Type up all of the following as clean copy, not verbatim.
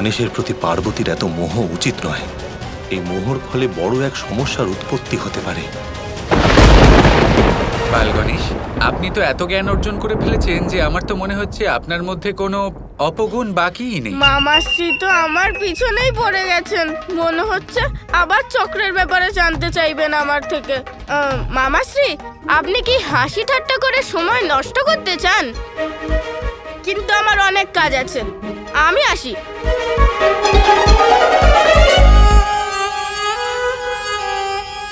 গণেশের প্রতি পার্বতীর এত মোহ উচিত নয়। এই মোহর ফলে বড় এক সমস্যার উৎপত্তি হতে পারে। বাল গণেশ, আপনি তো এত জ্ঞান অর্জন করে ফেলেছেন যে আমার তো মনে হচ্ছে আপনার মধ্যে কোনো অপগুণ বাকিই নেই। মামাশ্রী তো আমার পিছনেই পড়ে গেছেন। মনে হচ্ছে আবার চক্রের ব্যাপারে জানতে চাইবেন আমার থেকে। মামাশ্রী, আপনি কি হাসি ঠাট্টা করে সময় নষ্ট করতে চান? কিন্তু আমার অনেক কাজ আছে, আমি আসি।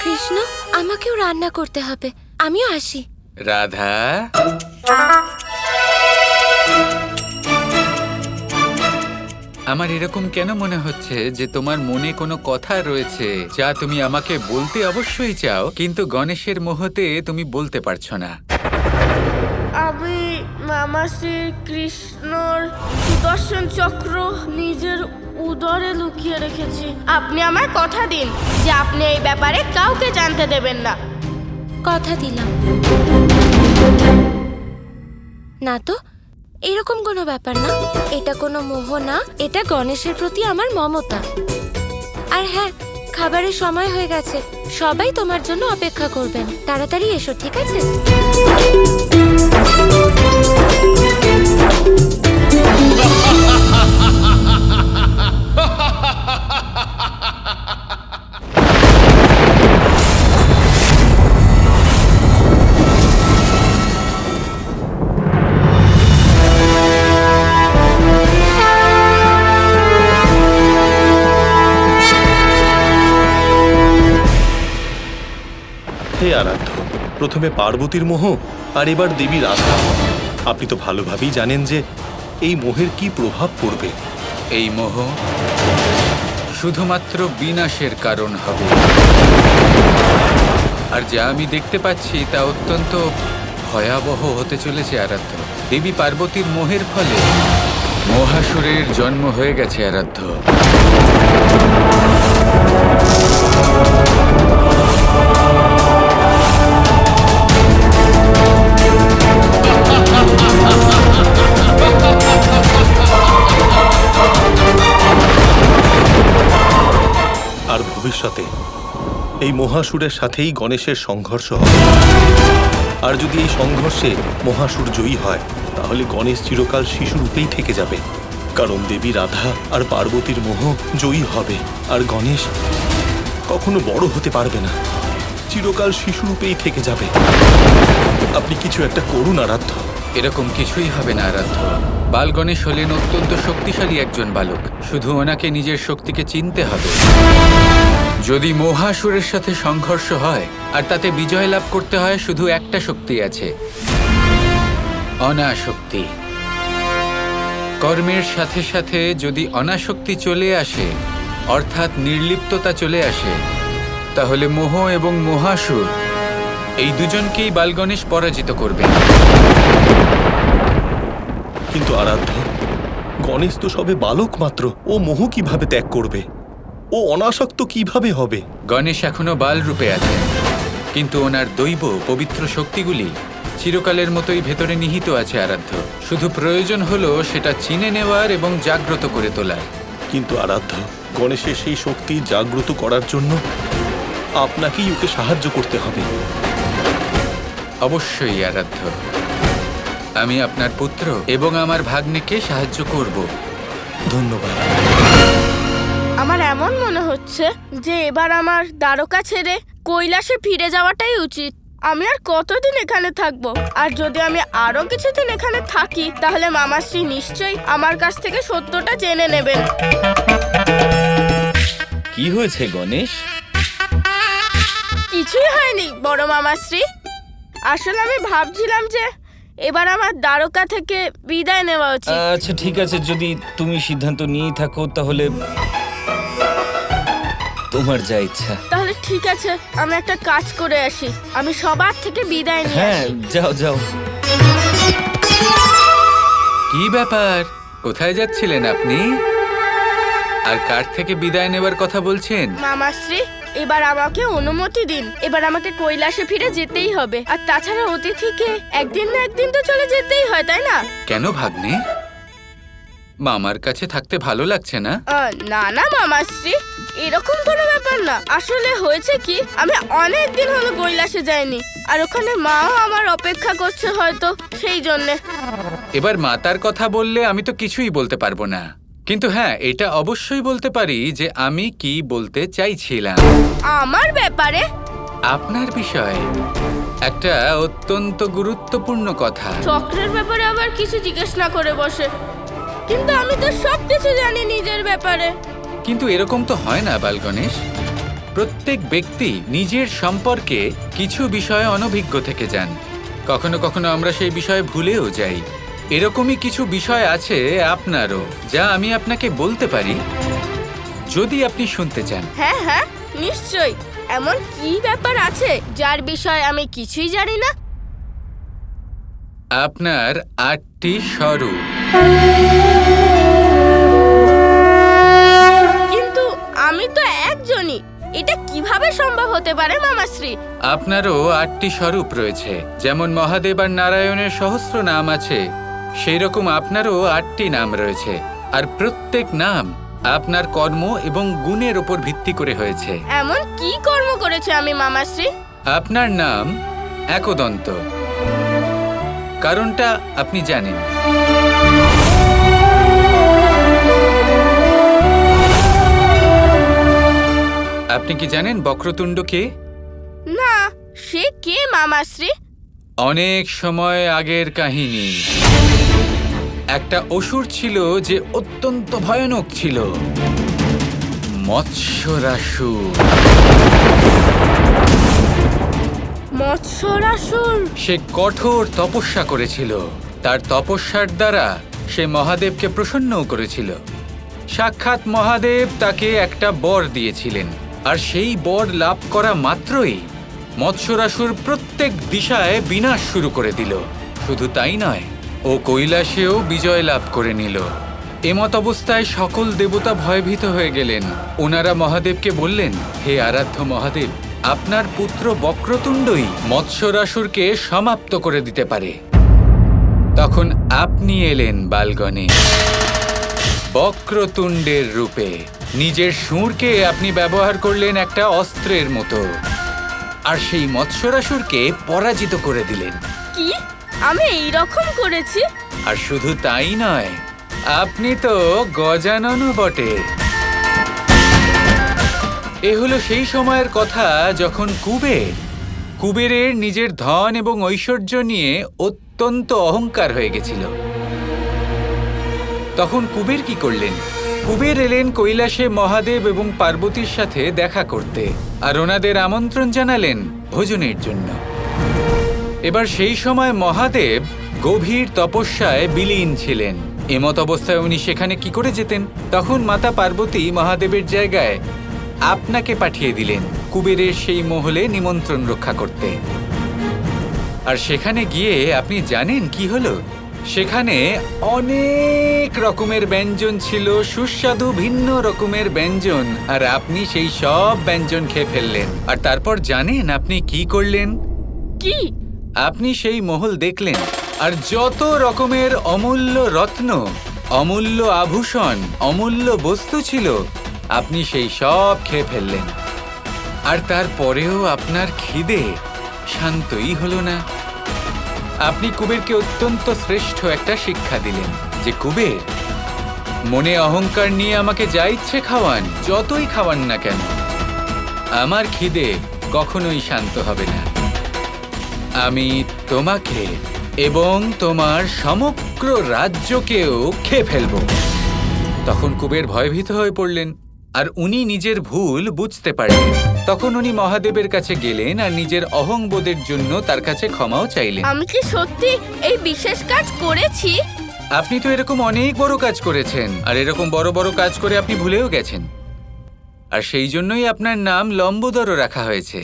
কৃষ্ণ, আমাকেও রান্না করতে হবে, আমিও আসি। রাধা, আমার এরকম কেন মনে হচ্ছে যে তোমার মনে কোনো কথা রয়েছে যা তুমি আমাকে বলতে অবশ্যই চাও, কিন্তু গণেশের মোহতে তুমি বলতে পারছো না। আমি মামাশ্রী কৃষ্ণর সুদর্শন চক্র নিজের উদরে লুকিয়ে রেখেছি। আপনি আমার কথা দিন যে আপনি এই ব্যাপারে কাউকে জানতে দেবেন না। কথা দিলাম। না তো, এরকম কোনো ব্যাপার না। এটা কোনো মোহ না, এটা গণেশের প্রতি আমার মমতা। আর হ্যাঁ, খাবারের সময় হয়ে গেছে, সবাই তোমার জন্য অপেক্ষা করবেন। তাড়াতাড়ি এসো, ঠিক আছে? হে আরাধ্য, প্রথমে পার্বতীর মোহ আর এবার দেবী রাধা। আপনি তো ভালোভাবেই জানেন যে এই মোহের কি প্রভাব পড়বে। এই মোহ শুধুমাত্র বিনাশের কারণ হবে, আর যা আমি দেখতে পাচ্ছি তা অত্যন্ত ভয়াবহ হতে চলেছে আরাধ্য। দেবী পার্বতীর মোহের ফলে মহাসুরের জন্ম হয়ে গেছে আরাধ্য। আর ভবিষ্যতে এই মহাসুরের সাথেই গণেশের সংঘর্ষ হবে। আর যদি এই সংঘর্ষে মহাসুর জয়ী হয়, তাহলে গণেশ চিরকাল শিশুরূপেই থেকে যাবে। কারণ দেবী রাধা আর পার্বতীর মোহ জয়ী হবে, আর গণেশ কখনো বড় হতে পারবে না, চিরকাল শিশুরূপেই থেকে যাবে। আপনি কিছু একটা করুন আরাধ্য। এরকম কিছুই হবে না আরাধ্য। বাল গণেশ হলেন অত্যন্ত শক্তিশালী একজন বালক, শুধু ওনাকে নিজের শক্তিকে চিনতে হবে। যদি মহাসুরের সাথে সংঘর্ষ হয় আর তাতে বিজয় লাভ করতে হয়, শুধু একটা শক্তি আছে, অনাসক্তি। কর্মের সাথে সাথে যদি অনাসক্তি চলে আসে, অর্থাৎ নির্লিপ্ততা চলে আসে, তাহলে মোহ এবং মহাসুর এই দুজনকেই বালগণেশ পরাজিত করবে। কিন্তু আরাধ্য, গণেশ তো সবে বালক মাত্র, ও মোহ কিভাবে ত্যাগ করবে? ও অনাসক্ত কিভাবে হবে? গণেশ এখনো বাল রূপে আছে, কিন্তু ওনার দৈব পবিত্র শক্তিগুলি চিরকালের মতোই ভেতরে নিহিত আছে আরাধ্য। শুধু প্রয়োজন হলো সেটা চিনে নেওয়ার এবং জাগ্রত করে তোলার। কিন্তু আরাধ্য, গণেশের সেই শক্তি জাগ্রত করার জন্য আপনাকেই ওকে সাহায্য করতে হবে। অবশ্যই আরাধ্য, আমি আপনার পুত্র এবং আমার ভাগ্নেকে সাহায্য করব। ধন্যবাদ। আমার এমন মনে হচ্ছে যে এবার আমার দ্বারকা ছেড়ে কৈলাসে ফিরে যাওয়াটাই উচিত। আমি আর কতদিন এখানে থাকবো? আর যদি আমি আরো কিছুদিন এখানে থাকি, তাহলে মামাশ্রী নিশ্চয়ই আমার কাছ থেকে সত্যটা জেনে নেবেন। কি হয়েছে গণেশ? কিছুই হয়নি বড় মামাশ্রী। আসলে আমি ভাবছিলাম যে এবার আমার দ্বারকা থেকে বিদায় নেওয়া উচিত। আচ্ছা ঠিক আছে, যদি তুমি সিদ্ধান্ত নিয়েই থাকো তাহলে তোমার যা ইচ্ছা। তাহলে ঠিক আছে, আমি একটা কাজ করে আসি। আমি সবার থেকে বিদায় নিয়ে হ্যাঁ, আসি। যাও যাও। কি ব্যাপার, কোথায় যাচ্ছিলেন আপনি? আর কার থেকে বিদায় নেবার কথা বলছেন? মামাশ্রী, এবার আমাকে অনুমতি দিন। এবার আমাকে কৈলাসে ফিরে যেতেই হবে। আর তাছাড়া অতিথিকে একদিন না একদিন তো চলে যেতেই হয়, তাই না? কেন ভাগ্নে? মামার কাছে থাকতে ভালো লাগছে না? না না মামাশ্রী, এরকম কোনো ব্যাপার না। আসলে হয়েছে কি, আমি অনেক দিন হলো কৈলাসে যাইনি, আর ওখানে মাও আমার অপেক্ষা করছে হয়তো, সেই জন্যে। এবার মাতার কথা বললে আমি তো কিছুই বলতে পারবো না, কিন্তু হ্যাঁ, এটা অবশ্যই বলতে পারি যে আমি কি বলতে চাইছিলাম। আমার ব্যাপারে? আপনার বিষয়ে একটা অত্যন্ত গুরুত্বপূর্ণ কথা। চক্রের ব্যাপারে আবার কিছু জিজ্ঞেস না করে বসে, কিন্তু আমি তো সব কিছু জানি নিজের ব্যাপারে। কিন্তু এরকম তো হয় না বালগণেশ। প্রত্যেক ব্যক্তি নিজের সম্পর্কে কিছু বিষয়ে অনভিজ্ঞ থেকে যান। কখনো কখনো আমরা সেই বিষয়ে ভুলেও যাই। এরকমই কিছু বিষয় আছে আপনারও, যা আমি আপনাকে বলতে পারি যদি আপনি শুনতে চান। হ্যাঁ হ্যাঁ, নিশ্চয়ই। এমন কি ব্যাপার আছে যার বিষয়ে আমি কিছুই জানি না? আপনার ৮টি স্বরূপ। কিন্তু আমি তো একজনই, এটা কিভাবে সম্ভব হতে পারে মামাশ্রী? আপনারও ৮টি স্বরূপ রয়েছে। যেমন মহাদেব আর নারায়ণের সহস্র নাম আছে, সেই রকম আপনারও ৮টি নাম রয়েছে। আর প্রত্যেক নাম আপনার কর্ম এবং গুণের উপর ভিত্তি করে হয়েছে। এমন কি কর্ম করেছে আমি মামাশ্রী? আপনার নাম একদন্ত। কারণটা আপনি জানেন। আপনি কি জানেন বক্রতুণ্ড কে? না, সে কে মামাশ্রী? অনেক সময় আগের কাহিনী। একটা অসুর ছিল যে অত্যন্ত ভয়ানক ছিল, মৎস্যরাসুর। মৎস্যরাসুর? সে কঠোর তপস্যা করেছিল। তার তপস্যার দ্বারা সে মহাদেবকে প্রসন্নও করেছিল। সাক্ষাৎ মহাদেব তাকে একটা বর দিয়েছিলেন, আর সেই বর লাভ করা মাত্রই মৎস্যরাসুর প্রত্যেক দিশায় বিনাশ শুরু করে দিল। শুধু তাই নয়, ও কৈলাসেও বিজয় লাভ করে নিল। এমত অবস্থায় সকল দেবতা ভয়ভীত হয়ে গেলেন। ওনারা মহাদেবকে বললেন, হে আরাধ্য মহাদেব, আপনার পুত্র বক্রতুণ্ডই মৎস্যরাসুরকে সমাপ্ত করে দিতে পারে। তখন আপনি এলেন বালগণেশ, বক্রতুণ্ডের রূপে। নিজের সুরকে আপনি ব্যবহার করলেন একটা অস্ত্রের মতো, আর সেই মৎস্যরাসুরকে পরাজিত করে দিলেন। কি আমি এইরকম করেছি? আর শুধু তাই নয়, আপনি তো গজাননও বটে। এ হলো সেই সময়ের কথা যখন কুবেরের নিজের ধন এবং ঐশ্বর্য নিয়ে অত্যন্ত অহংকার হয়ে গেছিল। তখন কুবের কি করলেন? কুবের এলেন কৈলাসে মহাদেব এবং পার্বতীর সাথে দেখা করতে, আর ওনাদের আমন্ত্রণ জানালেন ভোজনের জন্য। এবার সেই সময় মহাদেব গভীর তপস্যায় বিলীন ছিলেন। এমত অবস্থায় উনি সেখানে কি করে যেতেন? তখন মাতা পার্বতী মহাদেবের জায়গায় আপনাকে পাঠিয়ে দিলেন কুবেরের সেই মহলে নিমন্ত্রণ রক্ষা করতে। আর সেখানে গিয়ে আপনি জানেন কি হলো? সেখানে অনেক রকমের ব্যঞ্জন ছিল, সুস্বাদু ভিন্ন রকমের ব্যঞ্জন, আর আপনি সেই সব ব্যঞ্জন খেয়ে ফেললেন। আর তারপর জানেন আপনি কি করলেন? কি? আপনি সেই মহল দেখলেন, আর যত রকমের অমূল্য রত্ন, অমূল্য আভূষণ, অমূল্য বস্তু ছিল, আপনি সেই সব খেয়ে ফেললেন। আর তারপরেও আপনার খিদে শান্তই হলো না। আপনি কুবেরকে অত্যন্ত শ্রেষ্ঠ একটা শিক্ষা দিলেন যে, কুবের, মনে অহংকার নিয়ে আমাকে যা ইচ্ছে খাওয়ান, যতই খাওয়ান না কেন, আমার খিদে কখনোই শান্ত হবে না। আমি তোমাকে এবং তোমার সমগ্র রাজ্যকেও খেয়ে ফেলব। তখন কুবের ভয়ভীত হয়ে পড়লেন, আর উনি নিজের ভুল বুঝতে পারলেন। তখন উনি মহাদেবের কাছে গেলেন আর নিজের অহংবোধের জন্য তার কাছে ক্ষমাও চাইলেন। আমি কি সত্যি এই বিশেষ কাজ করেছি? আপনি তো এরকম অনেক বড় কাজ করেছেন, আর এরকম বড় বড় কাজ করে আপনি ভুলেও গেছেন। আর সেই জন্যই আপনার নাম লম্বোদর রাখা হয়েছে।